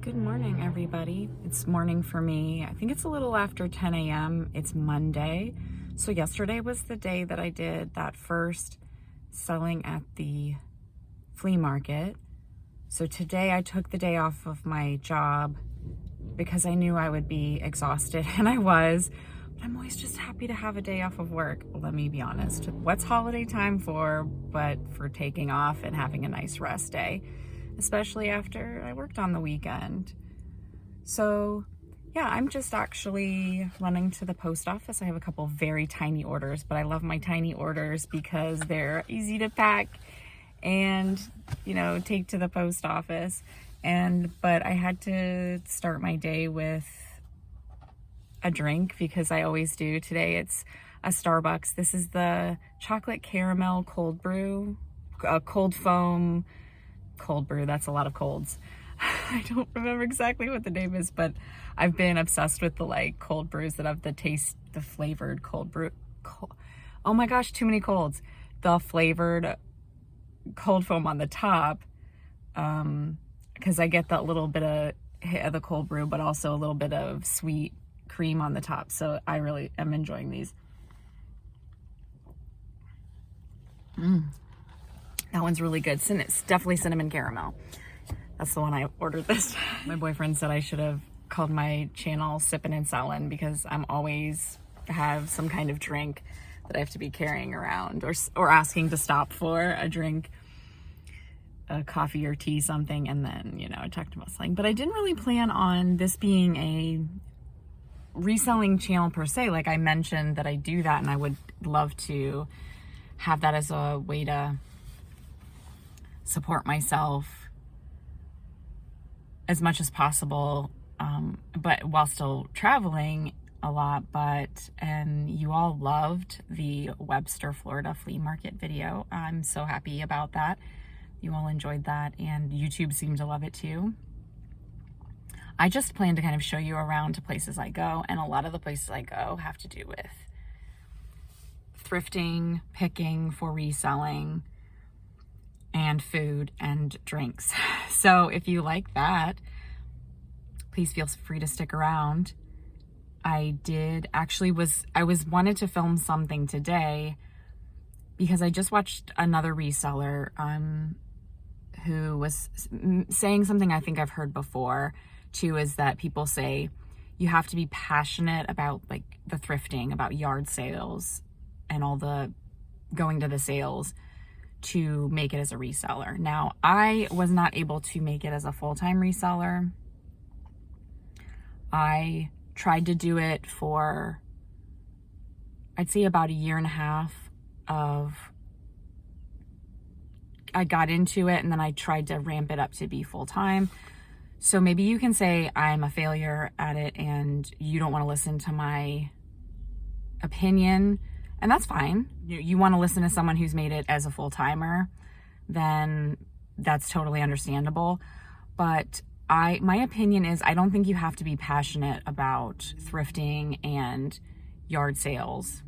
Good morning, everybody. It's morning for me. I think it's a little after 10 a.m. It's Monday. So yesterday was the day that I did that first selling at the flea market. So today I took the day off of my job because I knew I would be exhausted, and I was. But I'm always just happy to have a day off of work. Let me be honest. What's holiday time for but for taking off and having a nice rest day? Especially after I worked on the weekend. So yeah, I'm just actually running to the post office. I have a couple very tiny orders, but I love my tiny orders because they're easy to pack and, take to the post office. But I had to start my day with a drink because I always do. Today it's a Starbucks. This is the chocolate caramel cold brew, cold foam cold brew. That's a lot of colds. I don't remember exactly what the name is, but I've been obsessed with the cold brews that have the flavored cold brew. Oh my gosh, too many colds. The flavored cold foam on the top, because I get that little bit of hit of the cold brew, but also a little bit of sweet cream on the top. So I really am enjoying these. That one's really good. It's definitely cinnamon caramel. That's the one I ordered this time. My boyfriend said I should have called my channel Sippin' and Sellin' because I'm always have some kind of drink that I have to be carrying around or asking to stop for a drink, a coffee or tea, something, and then, I talked about selling. But I didn't really plan on this being a reselling channel per se. Like I mentioned that I do that, and I would love to have that as a way to support myself as much as possible, but while still traveling a lot. And you all loved the Webster, Florida flea market video. I'm so happy about that. You all enjoyed that, and YouTube seemed to love it too. I just plan to kind of show you around to places I go, and a lot of the places I go have to do with thrifting, picking for reselling, and food and drinks. So if you like that, please feel free to stick around. I wanted to film something today because I just watched another reseller who was saying something I think I've heard before too, is that people say you have to be passionate about the thrifting, about yard sales and all the going to the sales to make it as a reseller. Now, I was not able to make it as a full-time reseller. I tried to do it for, I'd say about a year and a half I got into it, and then I tried to ramp it up to be full-time. So maybe you can say I'm a failure at it and you don't want to listen to my opinion, and that's fine. You want to listen to someone who's made it as a full-timer, then that's totally understandable. But my opinion is I don't think you have to be passionate about thrifting and yard sales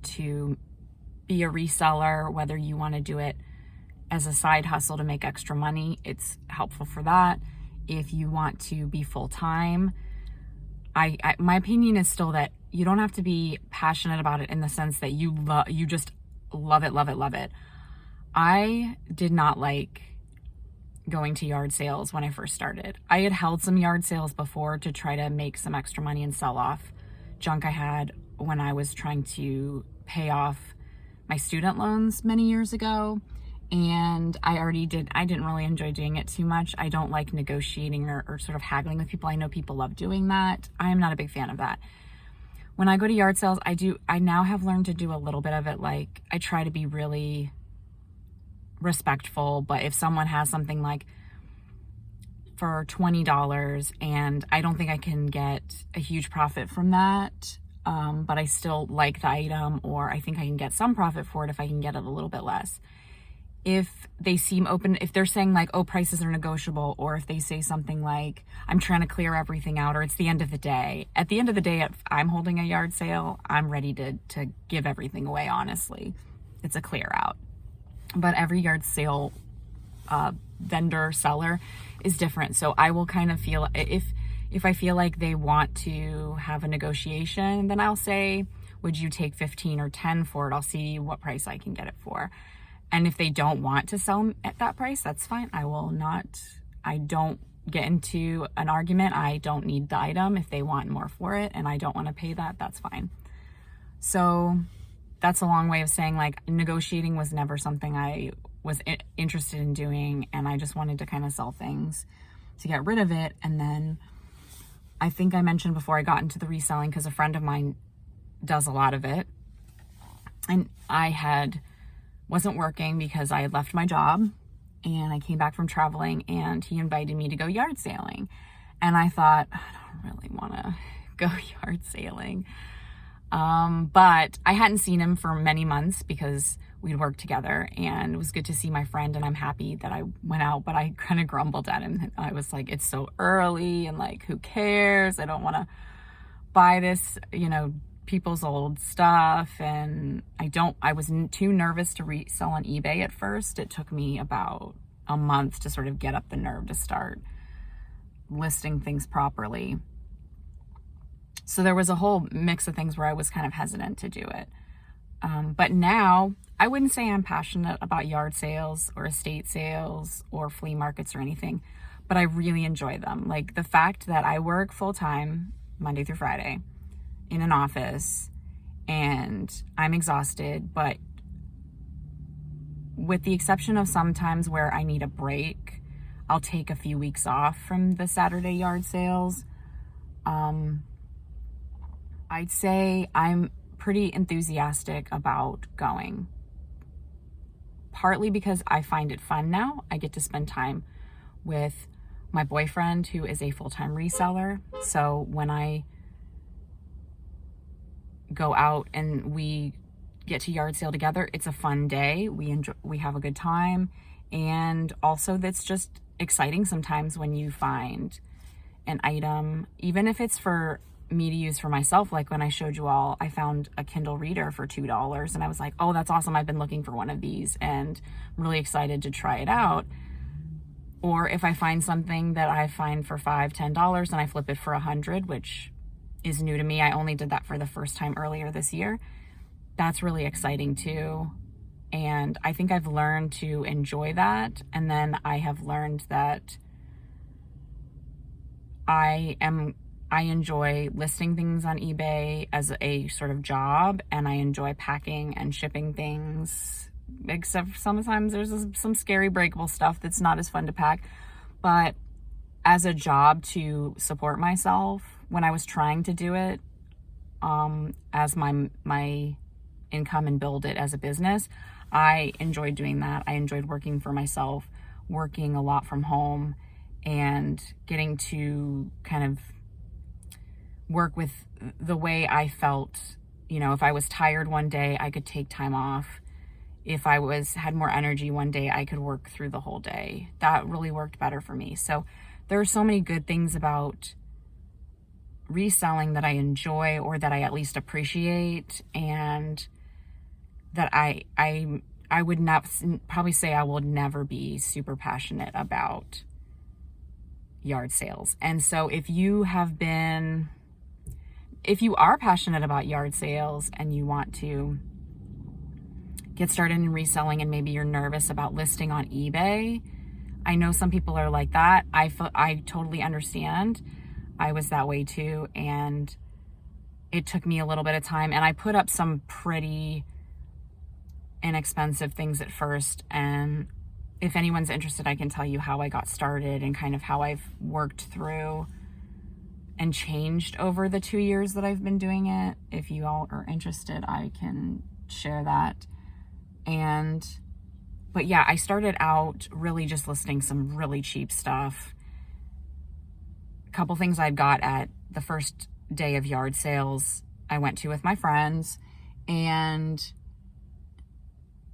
to be a reseller. Whether you want to do it as a side hustle to make extra money, it's helpful for that. If you want to be full-time, my opinion is still that you don't have to be passionate about it in the sense that you just love it. I did not like going to yard sales when I first started. I had held some yard sales before to try to make some extra money and sell off junk I had when I was trying to pay off my student loans many years ago. And I didn't really enjoy doing it too much. I don't like negotiating or sort of haggling with people. I know people love doing that. I am not a big fan of that. When I go to yard sales, I now have learned to do a little bit of it. I try to be really respectful, but if someone has something for $20 and I don't think I can get a huge profit from that, but I still like the item, or I think I can get some profit for it if I can get it a little bit less. If they seem open, if they're saying oh, prices are negotiable, or if they say something like, I'm trying to clear everything out, or it's the end of the day. At the end of the day, if I'm holding a yard sale, I'm ready to give everything away, honestly. It's a clear out. But every yard sale vendor seller is different. So I will kind of feel, if I feel like they want to have a negotiation, then I'll say, would you take 15 or 10 for it? I'll see what price I can get it for. And if they don't want to sell at that price, that's fine. I don't get into an argument. I don't need the item. If they want more for it and I don't want to pay that, that's fine. So that's a long way of saying, like, negotiating was never something I was interested in doing, and I just wanted to kind of sell things to get rid of it. And then I think I mentioned before I got into the reselling because a friend of mine does a lot of it, and wasn't working because I had left my job and I came back from traveling, and he invited me to go yard sailing. And I thought, I don't really want to go yard sailing. But I hadn't seen him for many months because we'd worked together, and it was good to see my friend, and I'm happy that I went out, but I kind of grumbled at him. I was like, it's so early, and like, who cares? I don't want to buy this, people's old stuff. And I was too nervous to resell on eBay at first. It took me about a month to sort of get up the nerve to start listing things properly. So there was a whole mix of things where I was kind of hesitant to do it. But now I wouldn't say I'm passionate about yard sales or estate sales or flea markets or anything, but I really enjoy them. Like the fact that I work full time Monday through Friday in an office, and I'm exhausted, but with the exception of sometimes where I need a break, I'll take a few weeks off from the Saturday yard sales. I'd say I'm pretty enthusiastic about going, partly because I find it fun now. I get to spend time with my boyfriend, who is a full-time reseller. So when I go out and we get to yard sale together, it's a fun day. We have a good time. And also that's just exciting sometimes when you find an item, even if it's for me to use for myself. Like when I showed you all, I found a Kindle reader for $2, and I was like, oh, that's awesome. I've been looking for one of these, and I'm really excited to try it out. Or if I find something that I find for $5, $10 and I flip it for $100, which is new to me. I only did that for the first time earlier this year. That's really exciting too. And I think I've learned to enjoy that. And then I have learned that I enjoy listing things on eBay as a sort of job, and I enjoy packing and shipping things, except sometimes there's some scary breakable stuff that's not as fun to pack. But as a job to support myself, when I was trying to do it as my income and build it as a business, I enjoyed doing that. I enjoyed working for myself, working a lot from home, and getting to kind of work with the way I felt. If I was tired one day, I could take time off. If I had more energy one day, I could work through the whole day. That really worked better for me. So there are so many good things about reselling that I enjoy, or that I at least appreciate, and that I would not probably say I will never be super passionate about yard sales. And so if you are passionate about yard sales and you want to get started in reselling, and maybe you're nervous about listing on eBay, I know some people are like that. I totally understand. I was that way too, and it took me a little bit of time, and I put up some pretty inexpensive things at first. And if anyone's interested, I can tell you how I got started and kind of how I've worked through and changed over the 2 years that I've been doing it. If you all are interested, I can share that. But yeah, I started out really just listing some really cheap stuff. A couple things I got at the first day of yard sales I went to with my friends, and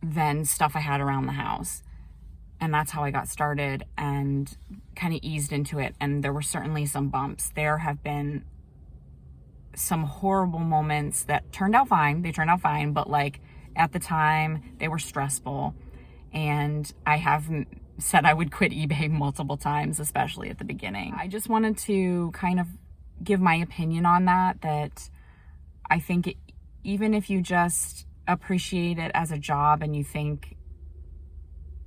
then stuff I had around the house. And that's how I got started and kind of eased into it. And there were certainly some bumps. There have been some horrible moments that turned out fine. They turned out fine, but like at the time they were stressful. And I have said I would quit eBay multiple times, especially at the beginning. I just wanted to kind of give my opinion on that I think even if you just appreciate it as a job and you think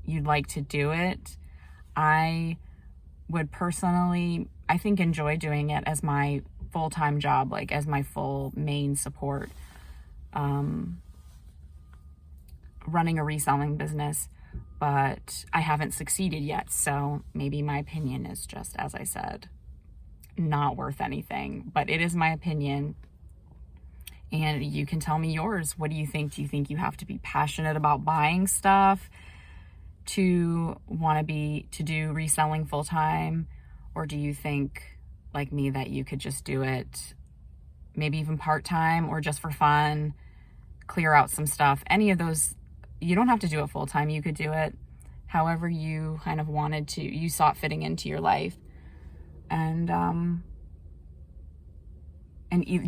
you'd like to do it, I would personally, I think, enjoy doing it as my full-time job, like as my full main support, running a reselling business, but I haven't succeeded yet. So maybe my opinion is just, as I said, not worth anything, but it is my opinion. And you can tell me yours. What do you think? Do you think you have to be passionate about buying stuff to do reselling full time? Or do you think, like me, that you could just do it maybe even part time or just for fun, clear out some stuff? Any of those, you don't have to do it full time. You could do it however you kind of wanted to, you saw it fitting into your life. And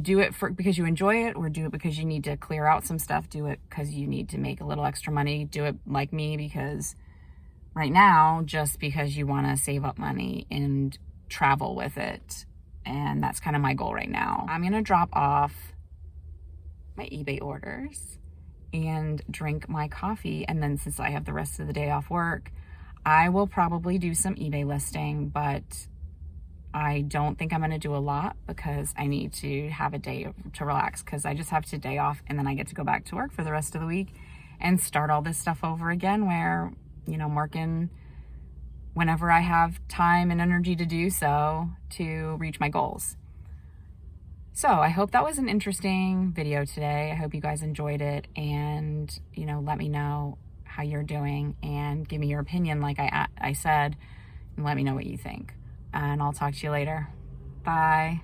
do it because you enjoy it, or do it because you need to clear out some stuff. Do it because you need to make a little extra money. Do it like me because right now, just because you want to save up money and travel with it. And that's kind of my goal right now. I'm going to drop off my eBay orders and drink my coffee. And then since I have the rest of the day off work, I will probably do some eBay listing, but I don't think I'm going to do a lot because I need to have a day to relax, because I just have today off and then I get to go back to work for the rest of the week and start all this stuff over again, where, you know, I'm working whenever I have time and energy to do so to reach my goals. So I hope that was an interesting video today. I hope you guys enjoyed it, and, you know, let me know how you're doing and give me your opinion like I said, and let me know what you think. And I'll talk to you later. Bye.